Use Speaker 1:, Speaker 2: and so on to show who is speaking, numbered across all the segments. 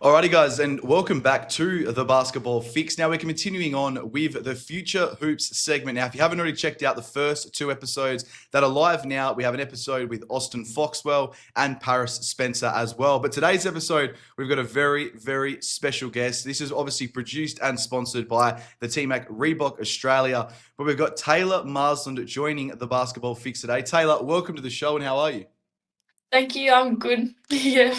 Speaker 1: Alrighty, guys, and welcome back to the Basketball Fix. Now we're continuing on with the Future Hoops segment. Now, if you haven't already checked out the first two episodes that are live now, we have an episode with Austin Foxwell and Paris Spencer as well. But today's episode, we've got a very, very special guest. This is obviously produced and sponsored by the team at Reebok Australia. But we've got Taylor Marsland joining the Basketball Fix today. Taylor, welcome to the show, and how are you?
Speaker 2: Thank you. I'm good. Yeah.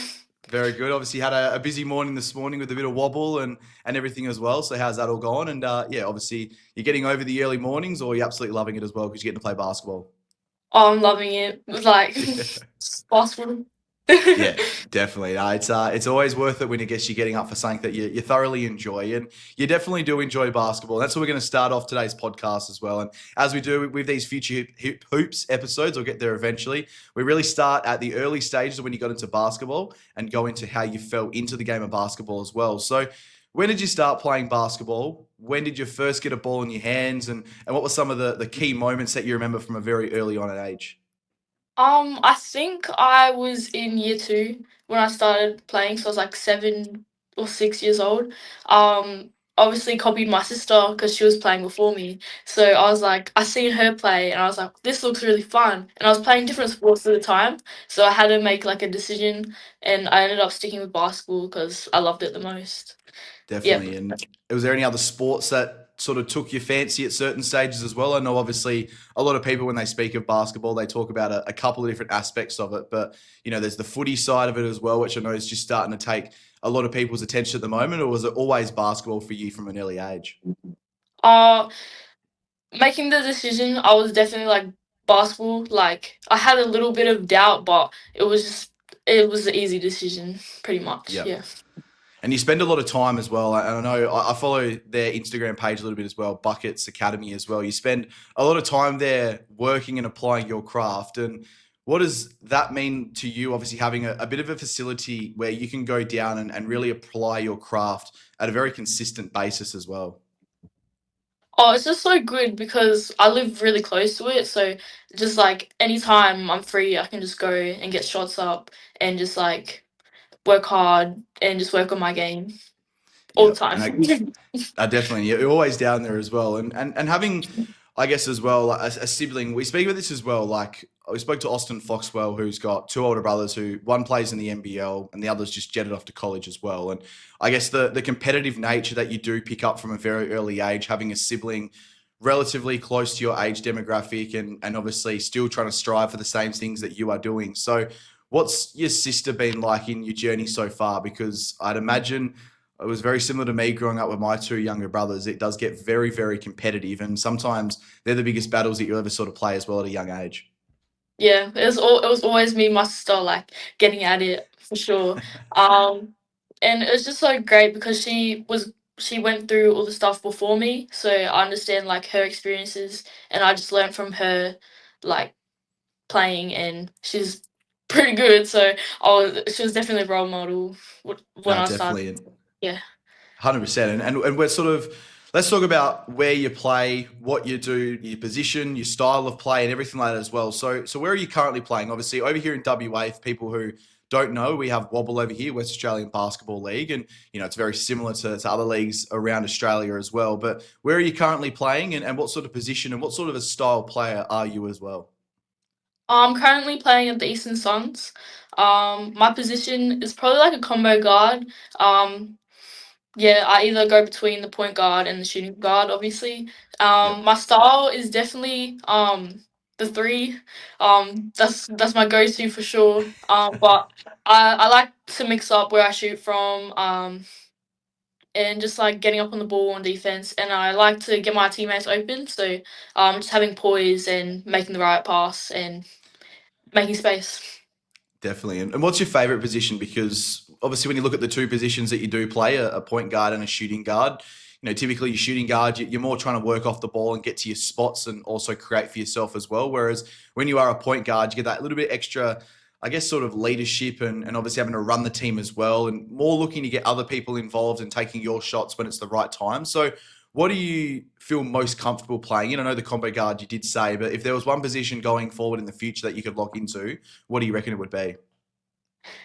Speaker 1: Very good. Obviously, had a busy morning this morning with a bit of wobble and everything as well. So, how's that all gone? And yeah, obviously, you're getting over the early mornings, or you're absolutely loving it as well because you're getting to play basketball.
Speaker 2: Oh, I'm loving it. Like basketball.
Speaker 1: Yeah, definitely. No, it's always worth it when I guess you're getting up for something that you thoroughly enjoy, and you definitely do enjoy basketball. That's what we're going to start off today's podcast as well. And as we do with these future hoops episodes, we'll get there eventually. We really start at the early stages of when you got into basketball and go into how you fell into the game of basketball as well. So, when did you start playing basketball? When did you first get a ball in your hands, and what were some of the key moments that you remember from a very early on age?
Speaker 2: I think I was in year two when I started playing, so I was like 7 or 6 years old. Obviously copied my sister because she was playing before me. So I was like, I seen her play, and I was like, this looks really fun. And I was playing different sports at the time, so I had to make like a decision, and I ended up sticking with basketball because I loved it the most. Yep.
Speaker 1: Definitely. And was there any other sports that sort of took your fancy at certain stages as well? I know obviously a lot of people when they speak of basketball, they talk about a couple of different aspects of it, but there's the footy side of it as well, which I know is just starting to take a lot of people's attention at the moment. Or was it always basketball for you from an early age?
Speaker 2: Uh, Making the decision, I was definitely like basketball. Like I had a little bit of doubt, but it was an easy decision, pretty much.
Speaker 1: Yeah.
Speaker 2: Yeah.
Speaker 1: And you spend a lot of time as well. And I know I follow their Instagram page a little bit as well, Buckets Academy as well. You spend a lot of time there working and applying your craft. And what does that mean to you? Obviously, having a bit of a facility where you can go down and really apply your craft at a very consistent basis as well.
Speaker 2: Oh, it's just so good because I live really close to it. So just like anytime I'm free, I can just go and get shots up and just like work hard and just work on my game all
Speaker 1: Yeah.
Speaker 2: the time.
Speaker 1: And definitely, you're always down there as well. And having, I guess, as well, like a sibling, we speak about this as well. Like, we spoke to Austin Foxwell, who's got two older brothers who one plays in the NBL and the other's just jetted off to college as well. And I guess the competitive nature that you do pick up from a very early age, having a sibling relatively close to your age demographic and obviously still trying to strive for the same things that you are doing. So, what's your sister been like in your journey so far? Because I'd imagine it was very similar to me growing up with my two younger brothers. It does get very, very competitive, and sometimes they're the biggest battles that you'll ever sort of play as well at a young age.
Speaker 2: Yeah, it was always me and my sister like getting at it for sure. Um and it was just so great because she went through all the stuff before me, so I understand like her experiences, and I just learned from her like playing, and she's pretty good. So she was definitely a role model when
Speaker 1: No,
Speaker 2: I started.
Speaker 1: definitely.
Speaker 2: Yeah.
Speaker 1: 100%. And we're sort of, let's talk about where you play, what you do, your position, your style of play, and everything like that as well. So where are you currently playing? Obviously, over here in WA, for people who don't know, we have Wobble over here, West Australian Basketball League, and it's very similar to other leagues around Australia as well. But where are you currently playing, and what sort of position and what sort of a style player are you as well?
Speaker 2: I'm currently playing at the Eastern Suns. My position is probably like a combo guard. Um, Yeah, I either go between the point guard and the shooting guard, obviously.
Speaker 1: Yep.
Speaker 2: My style is definitely the three. That's my go-to for sure. But I like to mix up where I shoot from, and just like getting up on the ball on defense. And I like to get my teammates open, so just having poise and making the right pass and making space.
Speaker 1: Definitely. And what's your favorite position? Because obviously, when you look at the two positions that you do play, a point guard and a shooting guard, typically your shooting guard, you're more trying to work off the ball and get to your spots and also create for yourself as well. Whereas when you are a point guard, you get that little bit extra, I guess, sort of leadership and obviously having to run the team as well and more looking to get other people involved and taking your shots when it's the right time. So, what do you feel most comfortable playing in? I know the combo guard you did say, but if there was one position going forward in the future that you could lock into, what do you reckon it would be?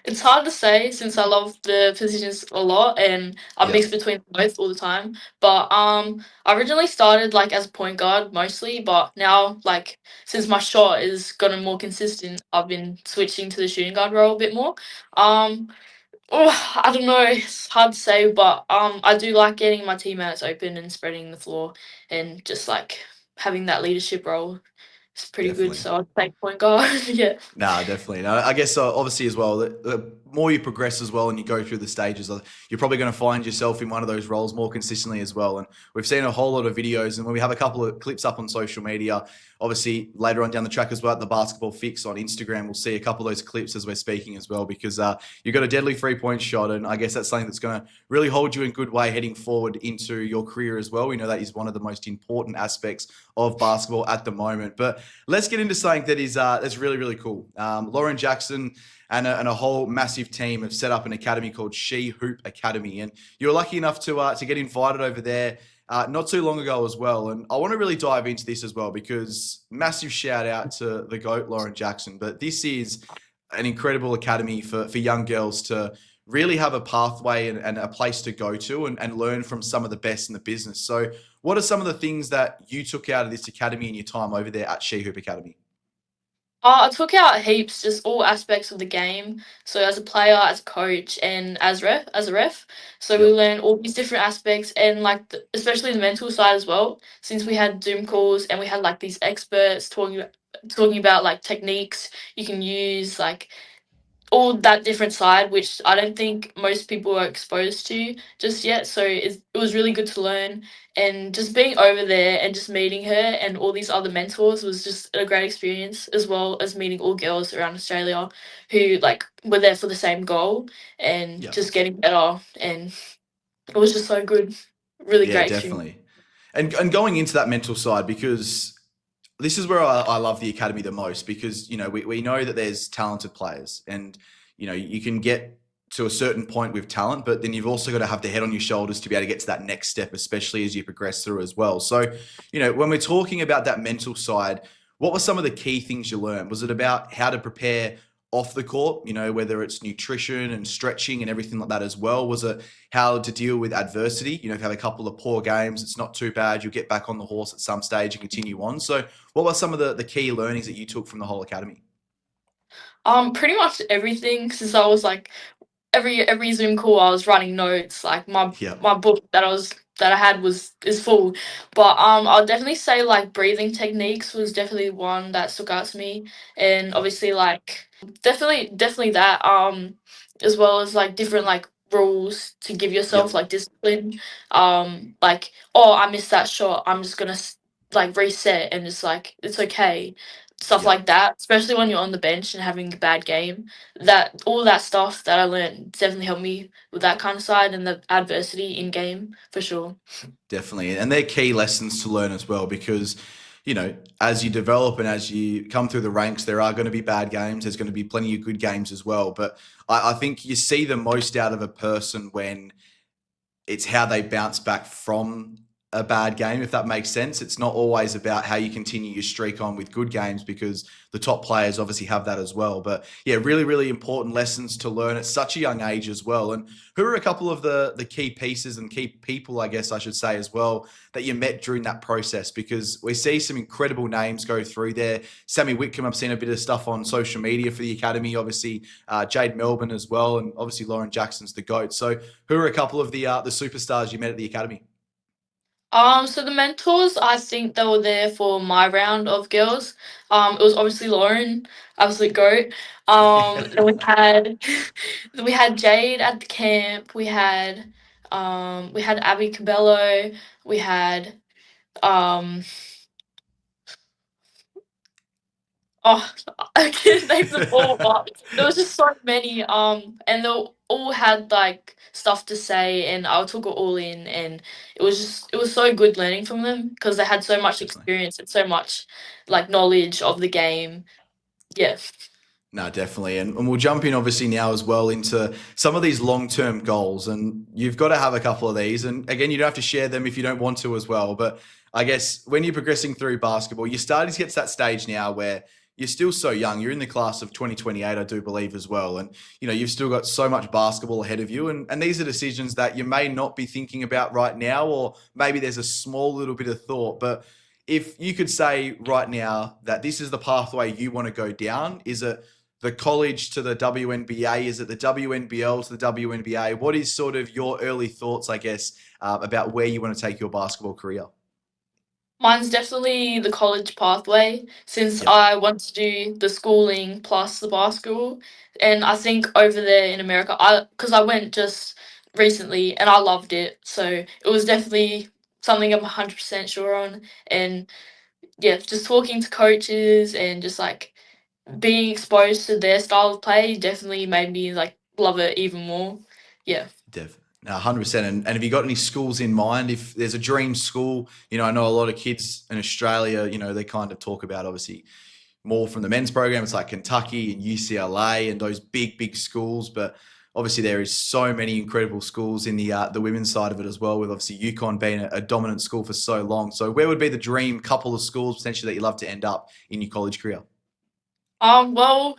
Speaker 2: It's hard to say since I love the positions a lot and I
Speaker 1: Yeah,
Speaker 2: mix between both all the time. But I originally started like as a point guard mostly, but now like since my shot is gotten more consistent, I've been switching to the shooting guard role a bit more. Um I don't know, it's hard to say, but I do like getting my teammates open and spreading the floor and just like having that leadership role. It's pretty good,
Speaker 1: definitely.
Speaker 2: so I'd take point guard. Yeah.
Speaker 1: Nah, definitely. And I guess obviously as well, the more you progress as well and you go through the stages, you're probably going to find yourself in one of those roles more consistently as well. And we've seen a whole lot of videos, and when we have a couple of clips up on social media, obviously later on down the track as well at the Basketball Fix on Instagram, we'll see a couple of those clips as we're speaking as well, because you've got a deadly 3-point shot, and I guess that's something that's going to really hold you in good way heading forward into your career as well. We know that is one of the most important aspects of basketball at the moment. But let's get into something that is that's really, really cool. Lauren Jackson and a whole massive team have set up an academy called She Hoop Academy, and you were lucky enough to get invited over there not too long ago as well. And I want to really dive into this as well, because massive shout out to the GOAT, Lauren Jackson. But this is an incredible academy for young girls to really have a pathway and a place to go to and learn from some of the best in the business. So what are some of the things that you took out of this academy in your time over there at She Hoop Academy?
Speaker 2: I took out heaps, just all aspects of the game. So as a player, as a coach, and as a ref. So we
Speaker 1: Yep.
Speaker 2: learned all these different aspects, and like especially the mental side as well. Since we had Zoom calls and we had like these experts talking about like techniques you can use, like all that different side, which I don't think most people are exposed to just yet. So it was really good to learn. And just being over there and just meeting her and all these other mentors was just a great experience, as well as meeting all girls around Australia who like were there for the same goal and
Speaker 1: Yep.
Speaker 2: just getting better. And it was just so good. Really
Speaker 1: Yeah,
Speaker 2: great experience.
Speaker 1: definitely. And going into that mental side, because this is where I love the academy the most, because we know that there's talented players, and you can get to a certain point with talent, but then you've also got to have the head on your shoulders to be able to get to that next step, especially as you progress through as well. So when we're talking about that mental side, what were some of the key things you learned? Was it about how to prepare off the court, whether it's nutrition and stretching and everything like that as well? Was it how to deal with adversity? If you have a couple of poor games, it's not too bad. You'll get back on the horse at some stage and continue on. So what were some of the key learnings that you took from the whole academy?
Speaker 2: Pretty much everything, since I was like every Zoom call I was writing notes. Like
Speaker 1: Yeah,
Speaker 2: my book that I had was is full. But I'll definitely say like breathing techniques was definitely one that stuck out to me. And
Speaker 1: yeah,
Speaker 2: obviously like definitely that. As well as like different like rules to give
Speaker 1: yeah,
Speaker 2: yourself like discipline. Like, oh, I missed that shot, I'm just gonna like reset, and it's like it's okay. Stuff
Speaker 1: yeah.
Speaker 2: like that, especially when you're on the bench and having a bad game. That all that stuff that I learned definitely helped me with that kind of side and the adversity in game for sure.
Speaker 1: Definitely. And they're key lessons to learn as well, because, as you develop and as you come through the ranks, there are going to be bad games. There's going to be plenty of good games as well. But I think you see the most out of a person when it's how they bounce back from a bad game, if that makes sense. It's not always about how you continue your streak on with good games, because the top players obviously have that as well. But yeah, really, really important lessons to learn at such a young age as well. And who are a couple of the key pieces and key people, I guess I should say as well, that you met during that process? Because we see some incredible names go through there. Sammy Whitcomb, I've seen a bit of stuff on social media for the academy, obviously Jade Melbourne as well, and obviously Lauren Jackson's the GOAT. So who are a couple of the superstars you met at the academy?
Speaker 2: So the mentors, I think they were there for my round of girls. It was obviously Lauren, absolute goat. Then we had Jade at the camp. We had Abby Cabello. We had um Oh, I can't name them all, but there was just so many. And they all had like stuff to say, and I took it all in, and it was so good learning from them because they had so much
Speaker 1: Definitely.
Speaker 2: experience and so much like knowledge of the game. Yeah.
Speaker 1: No, definitely. And we'll jump in obviously now as well into some of these long-term goals. And you've got to have a couple of these. And again, you don't have to share them if you don't want to as well. But I guess when you're progressing through basketball, you're starting to get to that stage now where you're still so young. You're in the class of 2028, I do believe, as well. And, you've still got so much basketball ahead of you. And these are decisions that you may not be thinking about right now, or maybe there's a small little bit of thought. But if you could say right now that this is the pathway you want to go down, is it the college to the WNBA? Is it the WNBL to the WNBA? What is sort of your early thoughts, I guess, about where you want to take your basketball career?
Speaker 2: Mine's definitely the college pathway since
Speaker 1: Yep,
Speaker 2: I want to do the schooling plus the basketball. And I think over there in America, because I went just recently and I loved it. So it was definitely something I'm 100% sure on. And yeah, just talking to coaches and just like being exposed to their style of play definitely made me like love it even more. Yeah.
Speaker 1: definitely. No, 100%. And have you got any schools in mind? If there's a dream school, I know a lot of kids in Australia, they kind of talk about obviously more from the men's program. It's like Kentucky and UCLA and those big, big schools. But obviously there is so many incredible schools in the women's side of it as well, with obviously UConn being a dominant school for so long. So where would be the dream couple of schools potentially that you love to end up in your college career?
Speaker 2: Well,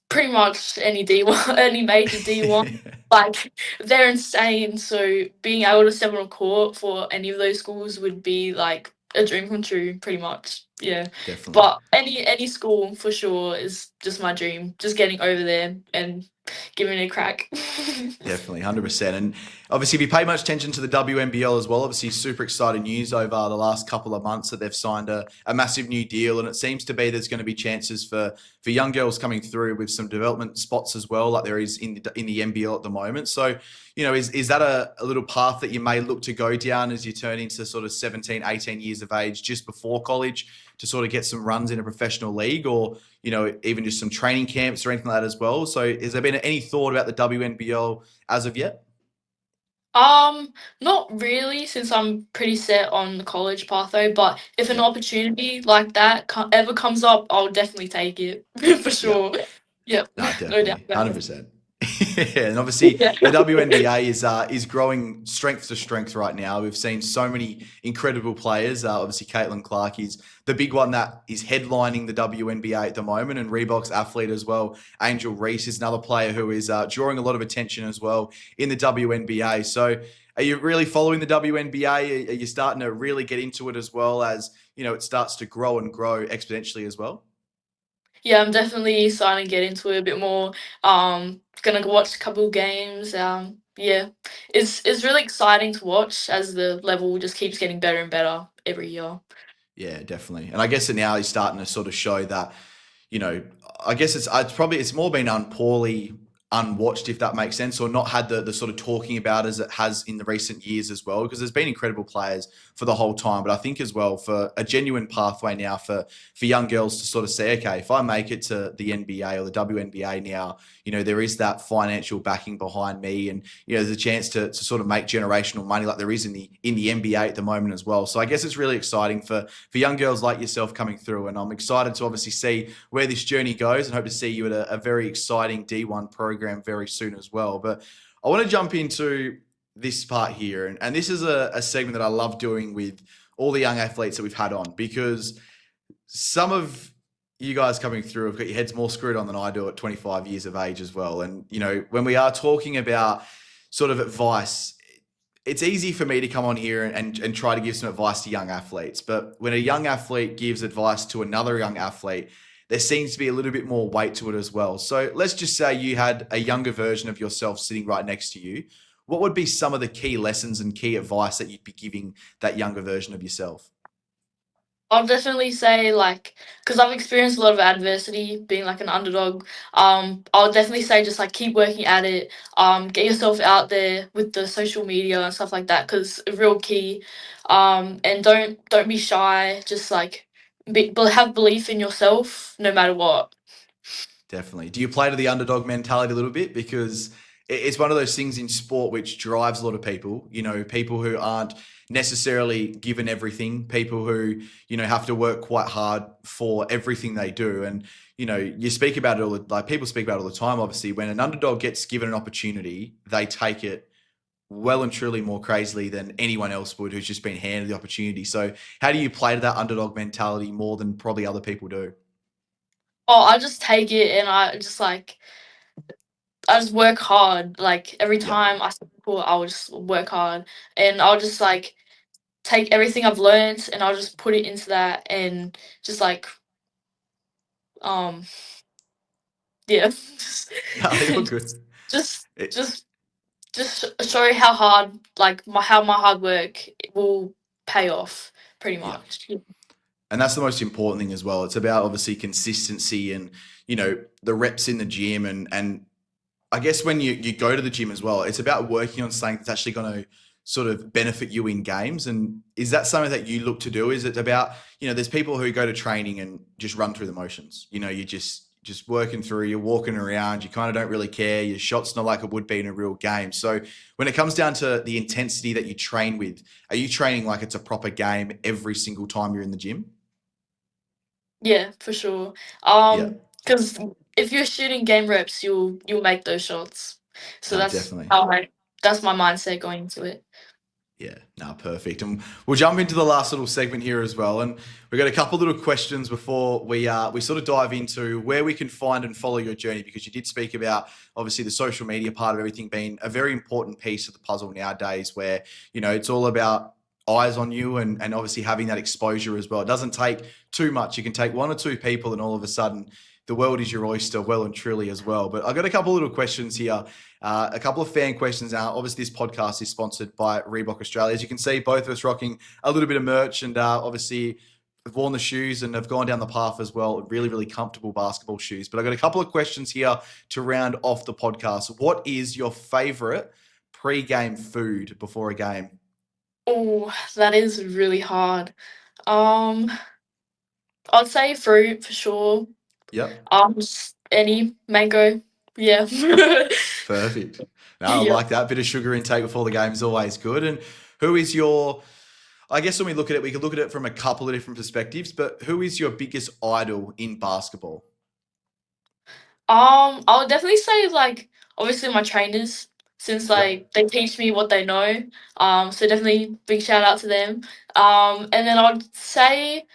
Speaker 2: pretty much any D1, any major D1. Like they're insane. So being able to step on a court for any of those schools would be like a dream come true, pretty much. Yeah.
Speaker 1: Definitely.
Speaker 2: But any school for sure is just my dream. Just getting over there and giving it a crack.
Speaker 1: Definitely, 100%. And obviously, if you pay much attention to the WNBL as well, obviously, super exciting news over the last couple of months that they've signed a massive new deal. And it seems to be there's going to be chances for young girls coming through with some development spots as well, like there is in the NBL at the moment. So, is that a little path that you may look to go down as you turn into sort of 17, 18 years of age just before college to sort of get some runs in a professional league, or even just some training camps or anything like that as well? So has there been any thought about the WNBL as of yet?
Speaker 2: Um, Not really, since I'm pretty set on the college pathway. But if an
Speaker 1: Yep.
Speaker 2: opportunity like that ever comes up, I'll definitely take it for
Speaker 1: Yep.
Speaker 2: sure. Yep,
Speaker 1: No,
Speaker 2: no doubt
Speaker 1: definitely,
Speaker 2: about it.
Speaker 1: 100%. Yeah, and obviously
Speaker 2: Yeah.
Speaker 1: the WNBA is growing strength to strength right now. We've seen so many incredible players. Obviously, Caitlin Clark is the big one that is headlining the WNBA at the moment, and Reebok's athlete as well. Angel Reese is another player who is drawing a lot of attention as well in the WNBA. So, are you really following the WNBA? Are you starting to really get into it as well, as it starts to grow and grow exponentially as well?
Speaker 2: Yeah, I'm definitely starting to get into it a bit more. Gonna watch a couple games. Yeah, it's really exciting to watch as the level just keeps getting better and better every year.
Speaker 1: Yeah, definitely. And I guess it now is starting to sort of show that, you know, I guess it's more been poorly unwatched, if that makes sense, or not had the sort of talking about as it has in the recent years as well, because there's been incredible players for the whole time. But I think as well, for a genuine pathway now for young girls to sort of say, okay, if I make it to the NBA or the WNBA now, there is that financial backing behind me, and there's a chance to sort of make generational money like there is in the NBA at the moment as well. So I guess it's really exciting for young girls like yourself coming through, and I'm excited to obviously see where this journey goes, and hope to see you at a very exciting D1 program very soon as well. But I want to jump into this part here, and this is a segment that I love doing with all the young athletes that we've had on, because some of you guys coming through have got your heads more screwed on than I do at 25 years of age as well. And, when we are talking about sort of advice, it's easy for me to come on here and try to give some advice to young athletes. But when a young athlete gives advice to another young athlete, there seems to be a little bit more weight to it as well. So let's just say you had a younger version of yourself sitting right next to you. What would be some of the key lessons and key advice that you'd be giving that younger version of yourself?
Speaker 2: I'll definitely say like, because I've experienced a lot of adversity being like an underdog. I'll definitely say just like keep working at it. Get yourself out there with the social media and stuff like that, because real key. And don't be shy. Just like but have belief in yourself no matter what.
Speaker 1: Definitely. Do you play to the underdog mentality a little bit? Because it's one of those things in sport which drives a lot of people, people who aren't necessarily given everything, people who, have to work quite hard for everything they do. And, you speak about it like people speak about it all the time. Obviously, when an underdog gets given an opportunity, they take it well and truly more crazily than anyone else would who's just been handed the opportunity. So how do you play to that underdog mentality more than probably other people do?
Speaker 2: Oh, I just take it and I just work hard. Like every
Speaker 1: Yeah.
Speaker 2: time I step on court, I'll just work hard and I'll just like take everything I've learned and I'll just put it into that and just like um yeah,
Speaker 1: No, you're good.
Speaker 2: just
Speaker 1: It,
Speaker 2: just show how hard like my hard work will pay off pretty
Speaker 1: yeah.
Speaker 2: much.
Speaker 1: And that's the most important thing as well. It's about obviously consistency and, the reps in the gym and I guess when you go to the gym as well, it's about working on something that's actually going to sort of benefit you in games. And is that something that you look to do? Is it about, there's people who go to training and just run through the motions. You're just working through, you're walking around, you kind of don't really care. Your shot's not like it would be in a real game. So when it comes down to the intensity that you train with, are you training like it's a proper game every single time you're in the gym?
Speaker 2: Yeah, for sure.
Speaker 1: Yeah,
Speaker 2: Because if you're shooting game reps, you'll make those shots. So
Speaker 1: no, definitely.
Speaker 2: that's my mindset going into it.
Speaker 1: Yeah, no, perfect. And we'll jump into the last little segment here as well. And we've got a couple little questions before we sort of dive into where we can find and follow your journey, because you did speak about obviously the social media part of everything being a very important piece of the puzzle nowadays, where it's all about eyes on you and obviously having that exposure as well. It doesn't take too much. You can take one or two people and all of a sudden the world is your oyster, well and truly as well. But I've got a couple little questions here. A couple of fan questions now. Obviously, this podcast is sponsored by Reebok Australia. As you can see, both of us rocking a little bit of merch and obviously have worn the shoes and have gone down the path as well. Really, really comfortable basketball shoes. But I've got a couple of questions here to round off the podcast. What is your favorite pre-game food before a game?
Speaker 2: Oh, that is really hard. Um, I'd say fruit for sure.
Speaker 1: Yep.
Speaker 2: Any mango. Yeah.
Speaker 1: Perfect. No, I
Speaker 2: Yeah.
Speaker 1: like that. Bit of sugar intake before the game is always good. And who is your, I guess when we look at it, we could look at it from a couple of different perspectives, but who is your biggest idol in basketball?
Speaker 2: I would definitely say like obviously my trainers since
Speaker 1: Yep.
Speaker 2: like they teach me what they know. So definitely big shout out to them. And then I'd say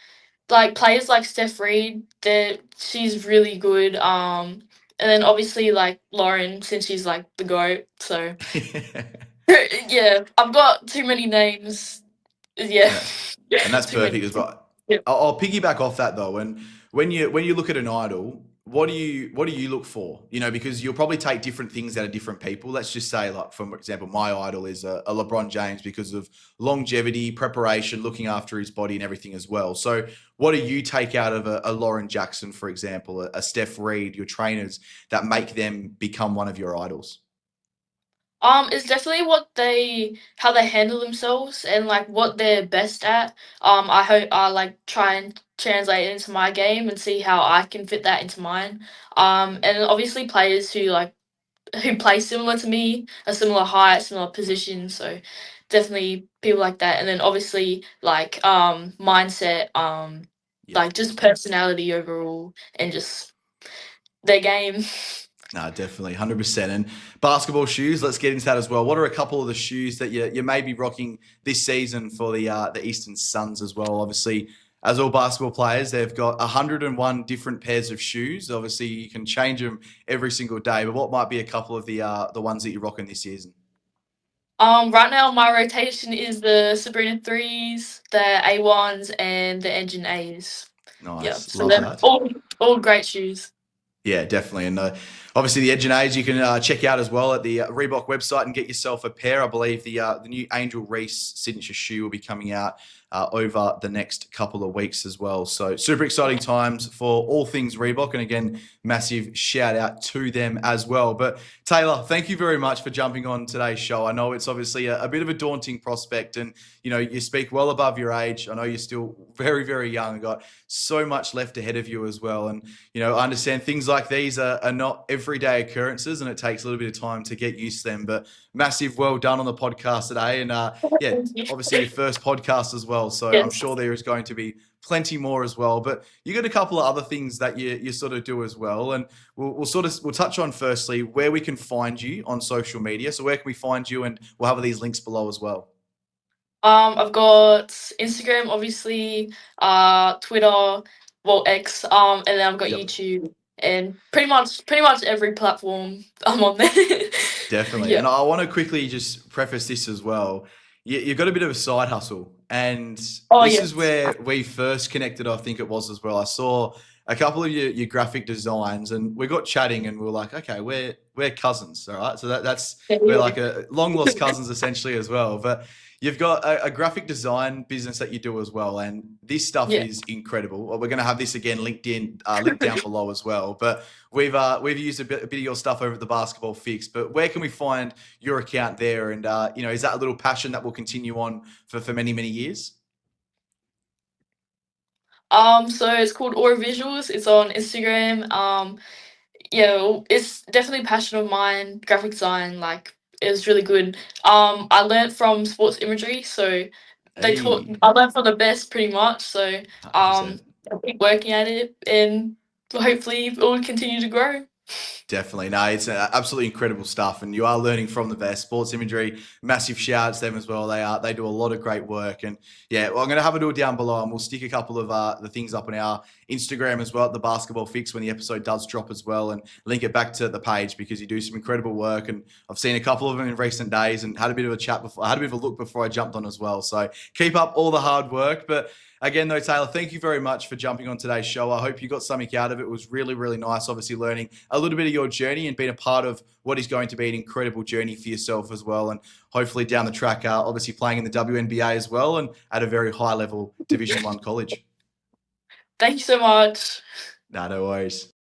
Speaker 2: like players like Steph Reed, that she's really good. And then obviously like Lauren since she's like the GOAT. So yeah, I've got too many names. Yeah.
Speaker 1: and, and that's
Speaker 2: Too many.
Speaker 1: perfect as well.
Speaker 2: Yeah.
Speaker 1: I'll piggyback off that though. And when you look at an idol, what do you look for? Because you'll probably take different things out of different people. Let's just say, like for example, my idol is a LeBron James because of longevity, preparation, looking after his body and everything as well. So, what do you take out of a Lauren Jackson, for example, a Steph Reed, your trainers that make them become one of your idols?
Speaker 2: It's definitely how they handle themselves and like what they're best at. I hope I like try and translate it into my game and see how I can fit that into mine. And then obviously players who play similar to me, a similar height, similar position. So definitely people like that. And then obviously like mindset,
Speaker 1: Yeah.
Speaker 2: like just personality overall and just their game.
Speaker 1: No, definitely, 100%. And basketball shoes, let's get into that as well. What are a couple of the shoes that you may be rocking this season for the Eastern Suns as well? Obviously, as all basketball players, they've got 101 different pairs of shoes. Obviously, you can change them every single day. But what might be a couple of the ones that you're rocking this season?
Speaker 2: Right now my rotation is the Sabrina threes, the A1s, and the Engine A's. Yeah,
Speaker 1: Nice,
Speaker 2: so
Speaker 1: love
Speaker 2: they're
Speaker 1: that.
Speaker 2: all great shoes.
Speaker 1: Yeah, definitely. And obviously, the Edge and Age you can check out as well at the Reebok website and get yourself a pair. I believe the new Angel Reese signature shoe will be coming out over the next couple of weeks as well. So, super exciting times for all things Reebok. And again, massive shout out to them as well. But Taylor, thank you very much for jumping on today's show. I know it's obviously a bit of a daunting prospect, and you speak well above your age. I know you're still very, very young, got so much left ahead of you as well. And I understand things like these are not everyday occurrences, and it takes a little bit of time to get used to them. But massive well done on the podcast today. And yeah,
Speaker 2: Thank you.
Speaker 1: obviously your first podcast as well. So I'm
Speaker 2: Yes.
Speaker 1: sure there is going to be plenty more as well. But you got a couple of other things that you sort of do as well. And we'll touch on firstly where we can find you on social media. So where can we find you? And we'll have these links below as well.
Speaker 2: I've got Instagram, obviously, Twitter, well, X, and then I've got
Speaker 1: Yep.
Speaker 2: YouTube, and pretty much every platform I'm on there.
Speaker 1: Definitely.
Speaker 2: Yeah.
Speaker 1: And I want to quickly just preface this as well. You've got a bit of a side hustle. And
Speaker 2: Oh
Speaker 1: this is
Speaker 2: yes.
Speaker 1: where we first connected, I think it was as well. I saw a couple of your graphic designs and we got chatting and we were like, okay, we're cousins. All right. So that's, we're
Speaker 2: Yeah.
Speaker 1: like a long lost cousins essentially as well. But you've got a graphic design business that you do as well. And this stuff
Speaker 2: Yeah.
Speaker 1: is incredible. Well, we're going to have this again linked down below as well. But we've used a bit of your stuff over at the Basketball Fix, but where can we find your account there? And is that a little passion that will continue on for many years?
Speaker 2: So it's called Aura Visuals. It's on Instagram. Yeah, it's definitely a passion of mine. Graphic design, like, it was really good. I learned from sports imagery, so
Speaker 1: Hey,
Speaker 2: I learned from the best pretty much. So
Speaker 1: 100%.
Speaker 2: I keep working at it, and hopefully it will continue to grow.
Speaker 1: Definitely. No, it's absolutely incredible stuff. And you are learning from the best. Sports imagery, massive shout outs to them as well. They do a lot of great work. And yeah, well, I'm going to have it all down below and we'll stick a couple of the things up on our Instagram as well at the Basketball Fix when the episode does drop as well, and link it back to the page because you do some incredible work. And I've seen a couple of them in recent days and had a bit of a chat before. I had a bit of a look before I jumped on as well. So keep up all the hard work. But again, though, Taylor, thank you very much for jumping on today's show. I hope you got something out of it. It was really nice, obviously, learning a little bit of your journey and being a part of what is going to be an incredible journey for yourself as well. And hopefully down the track, obviously playing in the WNBA as well and at a very high level Division 1 college.
Speaker 2: Thank you so much.
Speaker 1: No worries.